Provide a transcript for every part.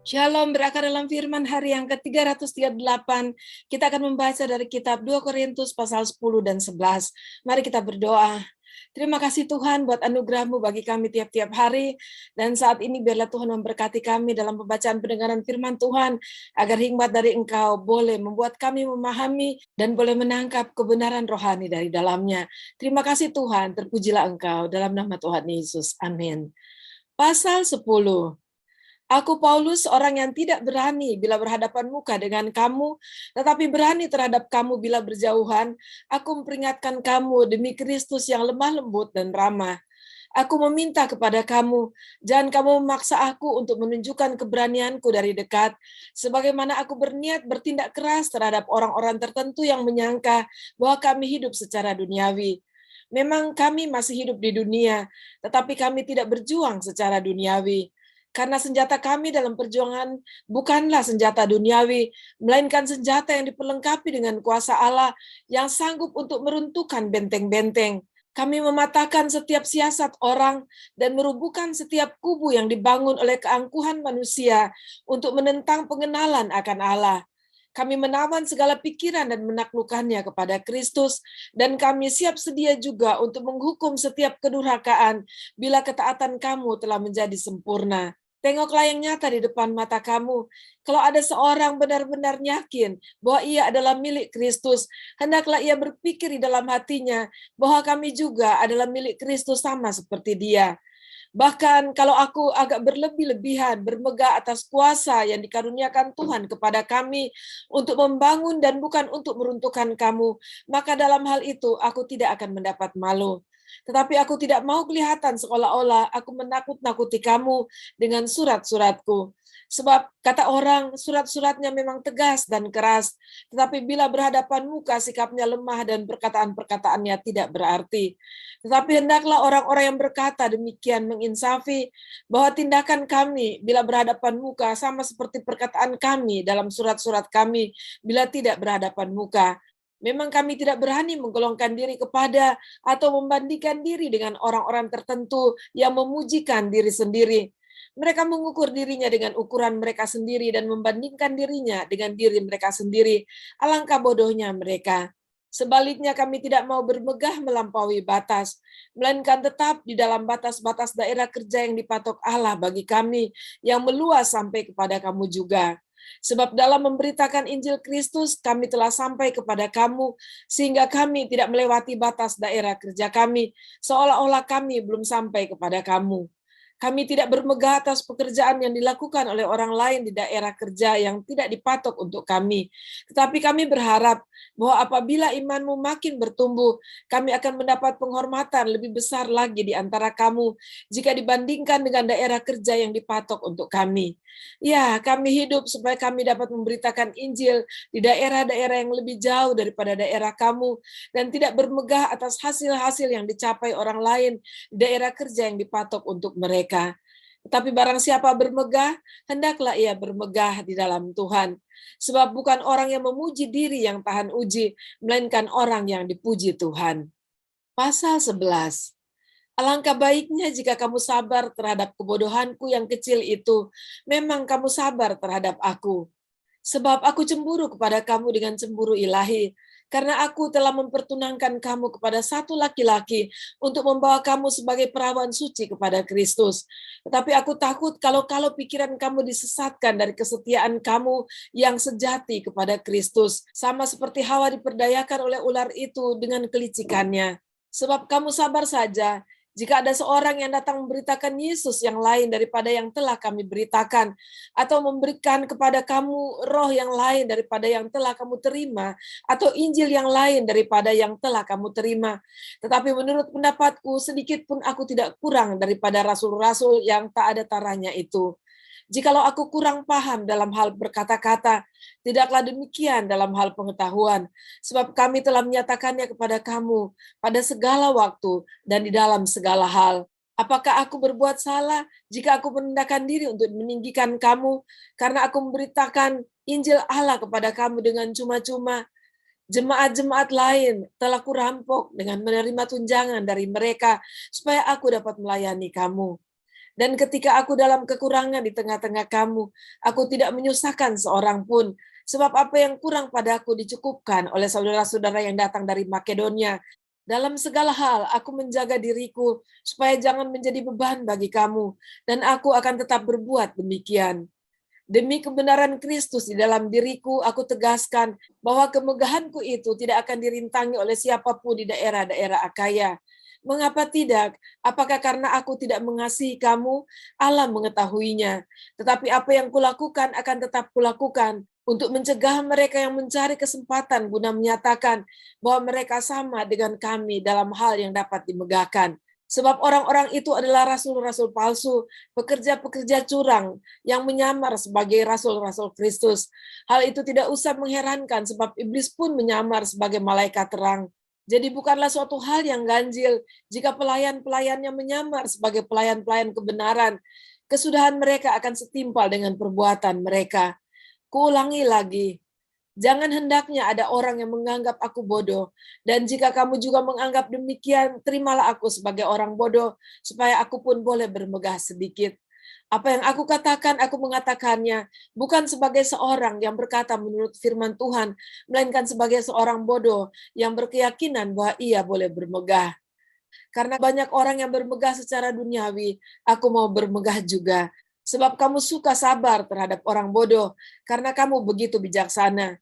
Shalom, berakar dalam firman hari yang ke-338. Kita akan membaca dari kitab 2 Korintus pasal 10 dan 11. Mari kita berdoa. Terima kasih Tuhan buat anugerah-Mu bagi kami tiap-tiap hari. Dan saat ini biarlah Tuhan memberkati kami dalam pembacaan pendengaran firman Tuhan, agar hikmat dari Engkau boleh membuat kami memahami dan boleh menangkap kebenaran rohani dari dalamnya. Terima kasih Tuhan, terpujilah Engkau dalam nama Tuhan Yesus. Amin. Pasal 10. Aku Paulus, orang yang tidak berani bila berhadapan muka dengan kamu, tetapi berani terhadap kamu bila berjauhan. Aku memperingatkan kamu demi Kristus yang lemah lembut dan ramah. Aku meminta kepada kamu, jangan kamu memaksa aku untuk menunjukkan keberanianku dari dekat, sebagaimana aku berniat bertindak keras terhadap orang-orang tertentu yang menyangka bahwa kami hidup secara duniawi. Memang kami masih hidup di dunia, tetapi kami tidak berjuang secara duniawi. Karena senjata kami dalam perjuangan bukanlah senjata duniawi, melainkan senjata yang diperlengkapi dengan kuasa Allah yang sanggup untuk meruntuhkan benteng-benteng. Kami mematahkan setiap siasat orang dan merubuhkan setiap kubu yang dibangun oleh keangkuhan manusia untuk menentang pengenalan akan Allah. Kami menawan segala pikiran dan menaklukkannya kepada Kristus, dan kami siap sedia juga untuk menghukum setiap kedurhakaan bila ketaatan kamu telah menjadi sempurna. Tengoklah yang nyata di depan mata kamu. Kalau ada seorang benar-benar yakin bahwa ia adalah milik Kristus, hendaklah ia berpikir di dalam hatinya bahwa kami juga adalah milik Kristus sama seperti dia. Bahkan kalau aku agak berlebih-lebihan, bermegah atas kuasa yang dikaruniakan Tuhan kepada kami untuk membangun dan bukan untuk meruntuhkan kamu, maka dalam hal itu aku tidak akan mendapat malu. Tetapi aku tidak mau kelihatan seolah-olah aku menakut-nakuti kamu dengan surat-suratku. Sebab kata orang, surat-suratnya memang tegas dan keras, tetapi bila berhadapan muka sikapnya lemah dan perkataan-perkataannya tidak berarti. Tetapi hendaklah orang-orang yang berkata demikian menginsafi bahwa tindakan kami bila berhadapan muka sama seperti perkataan kami dalam surat-surat kami bila tidak berhadapan muka. Memang kami tidak berani menggolongkan diri kepada atau membandingkan diri dengan orang-orang tertentu yang memujikan diri sendiri. Mereka mengukur dirinya dengan ukuran mereka sendiri dan membandingkan dirinya dengan diri mereka sendiri. Alangkah bodohnya mereka. Sebaliknya kami tidak mau bermegah melampaui batas, melainkan tetap di dalam batas-batas daerah kerja yang dipatok Allah bagi kami, yang meluas sampai kepada kamu juga. Sebab dalam memberitakan Injil Kristus, kami telah sampai kepada kamu, sehingga kami tidak melewati batas daerah kerja kami, seolah-olah kami belum sampai kepada kamu. Kami tidak bermegah atas pekerjaan yang dilakukan oleh orang lain di daerah kerja yang tidak dipatok untuk kami. Tetapi kami berharap bahwa apabila imanmu makin bertumbuh, kami akan mendapat penghormatan lebih besar lagi di antara kamu jika dibandingkan dengan daerah kerja yang dipatok untuk kami. Ya, kami hidup supaya kami dapat memberitakan Injil di daerah-daerah yang lebih jauh daripada daerah kamu dan tidak bermegah atas hasil-hasil yang dicapai orang lain di daerah kerja yang dipatok untuk mereka. Tetapi barang siapa bermegah, hendaklah ia bermegah di dalam Tuhan. Sebab bukan orang yang memuji diri yang tahan uji, melainkan orang yang dipuji Tuhan. Pasal 11. Alangkah baiknya jika kamu sabar terhadap kebodohanku yang kecil itu, memang kamu sabar terhadap aku. Sebab aku cemburu kepada kamu dengan cemburu ilahi, karena aku telah mempertunangkan kamu kepada satu laki-laki untuk membawa kamu sebagai perawan suci kepada Kristus. Tetapi aku takut kalau pikiran kamu disesatkan dari kesetiaan kamu yang sejati kepada Kristus, sama seperti Hawa diperdayakan oleh ular itu dengan kelicikannya. Sebab kamu sabar saja, jika ada seorang yang datang memberitakan Yesus yang lain daripada yang telah kami beritakan, atau memberikan kepada kamu roh yang lain daripada yang telah kamu terima, atau Injil yang lain daripada yang telah kamu terima. Tetapi menurut pendapatku, sedikit pun aku tidak kurang daripada rasul-rasul yang tak ada taranya itu. Jikalau aku kurang paham dalam hal berkata-kata, tidaklah demikian dalam hal pengetahuan, sebab kami telah menyatakannya kepada kamu pada segala waktu dan di dalam segala hal. Apakah aku berbuat salah jika aku merendahkan diri untuk meninggikan kamu, karena aku memberitakan Injil Allah kepada kamu dengan cuma-cuma? Jemaat-jemaat lain telah kurampok dengan menerima tunjangan dari mereka, supaya aku dapat melayani kamu. Dan ketika aku dalam kekurangan di tengah-tengah kamu, aku tidak menyusahkan seorang pun, sebab apa yang kurang padaku dicukupkan oleh saudara-saudara yang datang dari Makedonia. Dalam segala hal, aku menjaga diriku supaya jangan menjadi beban bagi kamu, dan aku akan tetap berbuat demikian. Demi kebenaran Kristus di dalam diriku, aku tegaskan bahwa kemegahanku itu tidak akan dirintangi oleh siapapun di daerah-daerah Akaya. Mengapa tidak? Apakah karena aku tidak mengasihi kamu? Allah mengetahuinya. Tetapi apa yang kulakukan akan tetap kulakukan untuk mencegah mereka yang mencari kesempatan guna menyatakan bahwa mereka sama dengan kami dalam hal yang dapat dimegahkan. Sebab orang-orang itu adalah rasul-rasul palsu, pekerja-pekerja curang yang menyamar sebagai rasul-rasul Kristus. Hal itu tidak usah mengherankan sebab iblis pun menyamar sebagai malaikat terang. Jadi bukanlah suatu hal yang ganjil jika pelayan-pelayannya menyamar sebagai pelayan-pelayan kebenaran. Kesudahan mereka akan setimpal dengan perbuatan mereka. Kuulangi lagi, jangan hendaknya ada orang yang menganggap aku bodoh. Dan jika kamu juga menganggap demikian, terimalah aku sebagai orang bodoh, supaya aku pun boleh bermegah sedikit. Apa yang aku katakan, aku mengatakannya bukan sebagai seorang yang berkata menurut firman Tuhan, melainkan sebagai seorang bodoh yang berkeyakinan bahwa ia boleh bermegah. Karena banyak orang yang bermegah secara duniawi, aku mau bermegah juga. Sebab kamu suka sabar terhadap orang bodoh, karena kamu begitu bijaksana.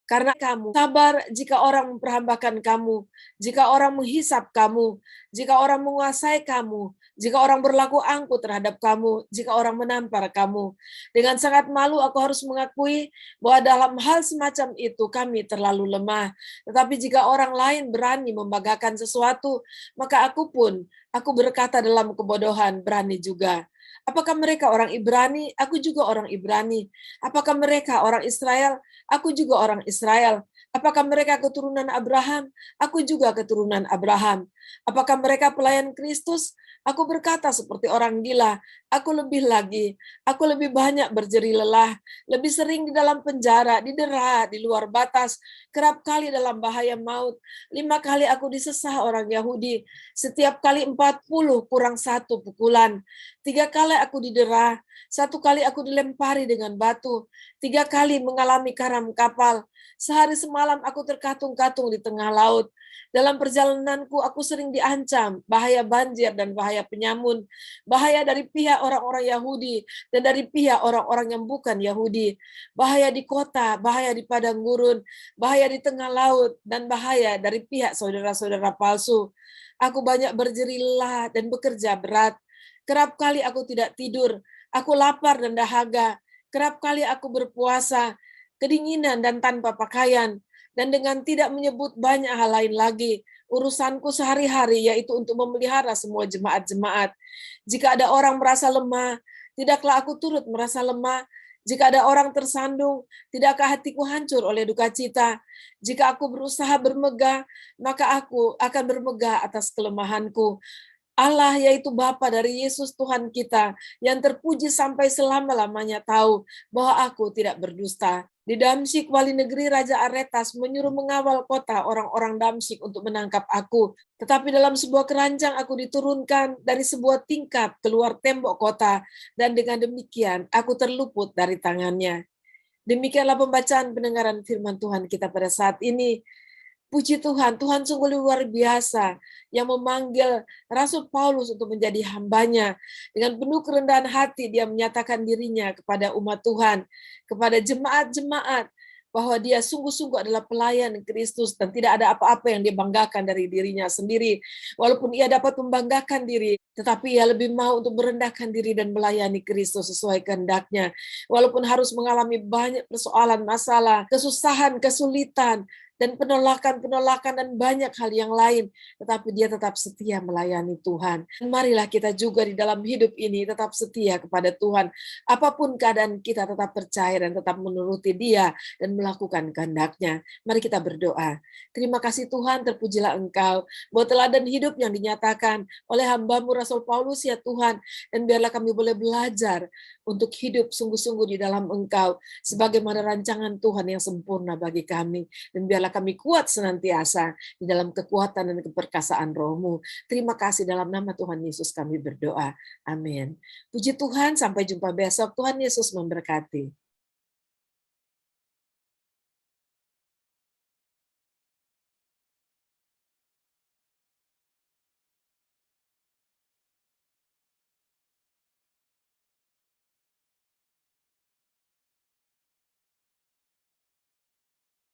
Karena kamu sabar jika orang memperhambakan kamu, jika orang menghisap kamu, jika orang menguasai kamu, jika orang berlaku angkuh terhadap kamu, jika orang menampar kamu. Dengan sangat malu aku harus mengakui bahwa dalam hal semacam itu kami terlalu lemah. Tetapi jika orang lain berani membanggakan sesuatu, maka aku berkata dalam kebodohan, berani juga. Apakah mereka orang Ibrani? Aku juga orang Ibrani. Apakah mereka orang Israel? Aku juga orang Israel. Apakah mereka keturunan Abraham? Aku juga keturunan Abraham. Apakah mereka pelayan Kristus? Aku berkata seperti orang gila. Aku lebih lagi. Aku lebih banyak berjeri lelah. Lebih sering di dalam penjara, didera, di luar batas. Kerap kali dalam bahaya maut. 5 kali aku disesah orang Yahudi. Setiap kali 40 kurang 1 pukulan. 3 kali aku didera. 1 kali aku dilempari dengan batu. 3 kali mengalami karam kapal. Sehari semalam aku terkatung-katung di tengah laut. Dalam perjalananku aku sering diancam, bahaya banjir dan bahaya penyamun, bahaya dari pihak orang-orang Yahudi dan dari pihak orang-orang yang bukan Yahudi, bahaya di kota, bahaya di padang gurun, bahaya di tengah laut, dan bahaya dari pihak saudara-saudara palsu. Aku banyak berjeri lelah dan bekerja berat. Kerap kali aku tidak tidur, aku lapar dan dahaga. Kerap kali aku berpuasa, kedinginan dan tanpa pakaian, dan dengan tidak menyebut banyak hal lain lagi. Urusanku sehari-hari yaitu untuk memelihara semua jemaat-jemaat. Jika ada orang merasa lemah, tidaklah aku turut merasa lemah. Jika ada orang tersandung, tidakkah hatiku hancur oleh duka cita? Jika aku berusaha bermegah, maka aku akan bermegah atas kelemahanku. Allah yaitu Bapa dari Yesus Tuhan kita yang terpuji sampai selama-lamanya tahu bahwa aku tidak berdusta. Di Damsyik, wali negeri Raja Aretas menyuruh mengawal kota orang-orang Damsyik untuk menangkap aku. Tetapi dalam sebuah keranjang aku diturunkan dari sebuah tingkat keluar tembok kota, dan dengan demikian aku terluput dari tangannya. Demikianlah pembacaan pendengaran firman Tuhan kita pada saat ini. Puji Tuhan, Tuhan sungguh luar biasa yang memanggil Rasul Paulus untuk menjadi hambanya. Dengan penuh kerendahan hati dia menyatakan dirinya kepada umat Tuhan, kepada jemaat-jemaat, bahwa dia sungguh-sungguh adalah pelayan Kristus dan tidak ada apa-apa yang dia banggakan dari dirinya sendiri. Walaupun ia dapat membanggakan diri, tetapi ia lebih mau untuk merendahkan diri dan melayani Kristus sesuai kehendaknya. Walaupun harus mengalami banyak persoalan, masalah, kesusahan, kesulitan, dan penolakan-penolakan dan banyak hal yang lain, tetapi dia tetap setia melayani Tuhan. Marilah kita juga di dalam hidup ini tetap setia kepada Tuhan. Apapun keadaan kita tetap percaya dan tetap menuruti Dia dan melakukan kehendak-Nya. Mari kita berdoa. Terima kasih Tuhan, terpujilah Engkau buat teladan hidup yang dinyatakan oleh hamba-Mu Rasul Paulus ya Tuhan, dan biarlah kami boleh belajar untuk hidup sungguh-sungguh di dalam Engkau sebagaimana rancangan Tuhan yang sempurna bagi kami, dan biarlah biarlah kami kuat senantiasa di dalam kekuatan dan keperkasaan Roh-Mu. Terima kasih dalam nama Tuhan Yesus kami berdoa. Amin. Puji Tuhan, sampai jumpa besok. Tuhan Yesus memberkati.